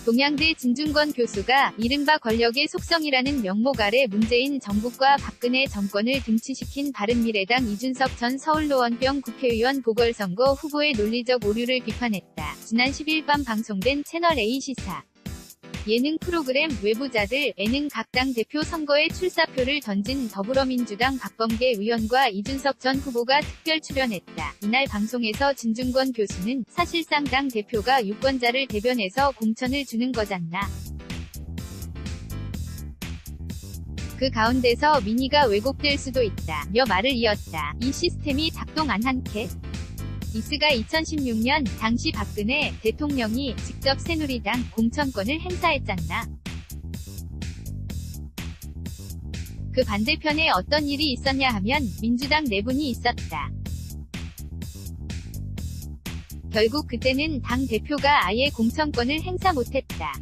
동양대 진중권 교수가 이른바 권력의 속성이라는 명목 아래 문재인 정부과 박근혜 정권을 등치시킨 바른미래당 이준석 전 서울노원병 국회의원 보궐선거 후보의 논리적 오류를 비판했다. 지난 10일 밤 방송된 채널A 시사 예능 프로그램 외부자들 에는 각 당 대표 선거에 출사표를 던진 더불어민주당 박범계 의원과 이준석 전 후보가 특별 출연했다. 이날 방송에서 진중권 교수는 사실상 당 대표가 유권자를 대변해서 공천을 주는 거잖나. 그 가운데서 민의가 왜곡될 수도 있다. 며 말을 이었다. 이 시스템이 작동 안 한 캐? 이스가 2016년 당시 박근혜 대통령이 직접 새누리당 공천권을 행사했잖나. 그 반대편에 어떤 일이 있었냐 하면 민주당 내분이 있었다. 결국 그때는 당 대표가 아예 공천권을 행사 못했다.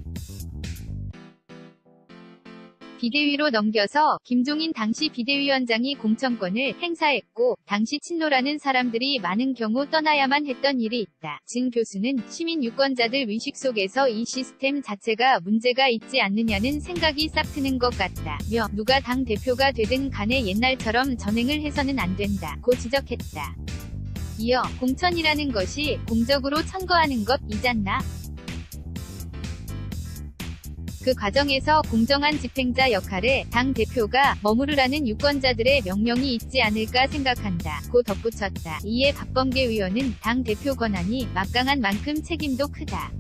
비대위로 넘겨서 김종인 당시 비대위원장이 공천권을 행사했고 당시 친노라는 사람들이 많은 경우 떠나야만 했던 일이 있다. 진 교수는 시민 유권자들 의식 속에서 이 시스템 자체가 문제가 있지 않느냐는 생각이 싹 트는 것 같다. 며 누가 당 대표가 되든 간에 옛날처럼 전횡을 해서는 안 된다고 지적했다. 이어 공천이라는 것이 공적으로 선거하는 것이잖나. 그 과정에서 공정한 집행자 역할에 당 대표가 머무르라는 유권자들의 명령이 있지 않을까 생각한다. 고 덧붙였다. 이에 박범계 의원은 당 대표 권한이 막강한 만큼 책임도 크다.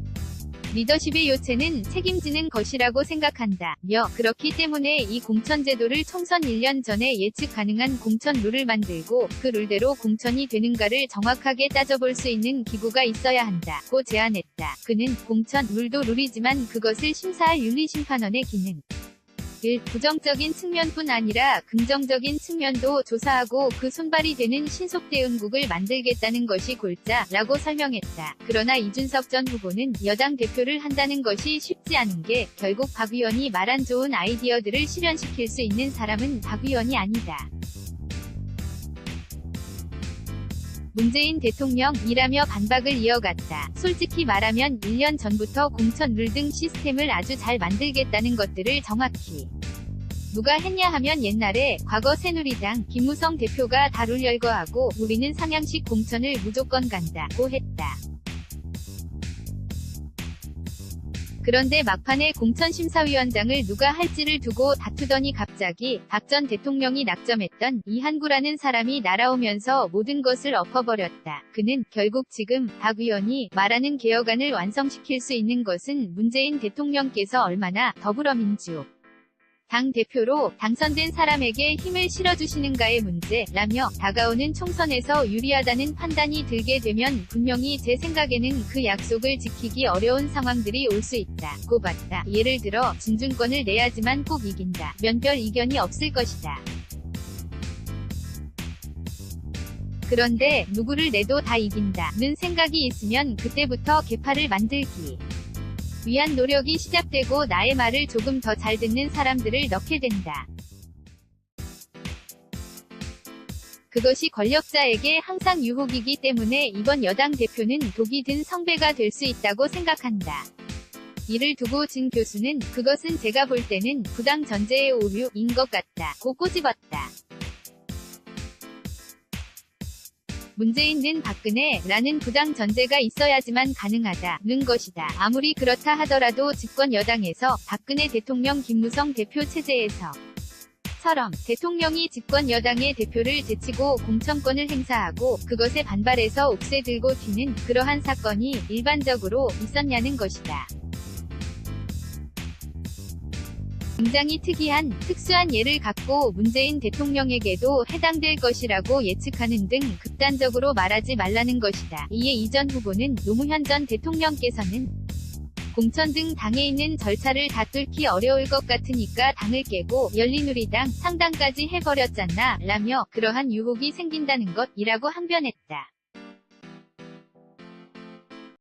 리더십의 요체는 책임지는 것이라고 생각한다. 며 그렇기 때문에 이 공천제도를 총선 1년 전에 예측 가능한 공천 룰을 만들고 그 룰대로 공천이 되는가를 정확하게 따져볼 수 있는 기구가 있어야 한다. 고 제안했다. 그는 공천 룰도 룰이지만 그것을 심사할 윤리심판원의 기능 을 부정적인 측면뿐 아니라 긍정적인 측면도 조사하고 그 손발이 되는 신속대응국을 만들겠다는 것이 골자라고 설명했다. 그러나 이준석 전 후보는 여당 대표를 한다는 것이 쉽지 않은 게 결국 박 의원이 말한 좋은 아이디어들을 실현시킬 수 있는 사람은 박 의원이 아니다. 문재인 대통령이라며 반박을 이어갔다. 솔직히 말하면 1년 전부터 공천 룰 등 시스템을 아주 잘 만들겠다는 것들을 정확히 누가 했냐 하면 옛날에 과거 새누리당 김무성 대표가 다 룰 열거하고 우리는 상향식 공천을 무조건 간다고 했다. 그런데 막판에 공천심사위원장을 누가 할지를 두고 다투더니 갑자기 박 전 대통령이 낙점했던 이한구라는 사람이 날아오면서 모든 것을 엎어버렸다. 그는 결국 지금 박 의원이 말하는 개혁안을 완성시킬 수 있는 것은 문재인 대통령께서 얼마나 더불어민주 당 대표로 당선된 사람에게 힘을 실어주시는가의 문제라며 다가오는 총선에서 유리하다는 판단이 들게 되면 분명히 제 생각에는 그 약속을 지키기 어려운 상황들이 올 수 있다고 봤다. 예를 들어 진중권을 내야지만 꼭 이긴다. 면별 이견이 없을 것이다. 그런데 누구를 내도 다 이긴다는 생각이 있으면 그때부터 개파를 만들기 위한 노력이 시작되고 나의 말을 조금 더 잘 듣는 사람들을 넣게 된다. 그것이 권력자에게 항상 유혹이기 때문에 이번 여당 대표는 독이 든 성배가 될 수 있다고 생각한다. 이를 두고 진 교수는 그것은 제가 볼 때는 부당 전제의 오류인 것 같다고 꼬집었다. 문재인은 박근혜라는 부당 전제가 있어야지만 가능하다는 것이다. 아무리 그렇다 하더라도 집권 여당에서 박근혜 대통령 김무성 대표 체제에서 처럼 대통령이 집권 여당의 대표를 제치고 공천권을 행사하고 그것에 반발해서 옥새 들고 튀는 그러한 사건이 일반적으로 있었냐는 것이다. 굉장히 특이한, 특수한 예를 갖고 문재인 대통령에게도 해당될 것이라고 예측하는 등 극단적으로 말하지 말라는 것이다. 이에 이 전 후보는 노무현 전 대통령께서는 공천 등 당에 있는 절차를 다 뚫기 어려울 것 같으니까 당을 깨고 열린우리당 상당까지 해버렸잖아 라며 그러한 유혹이 생긴다는 것이라고 항변했다.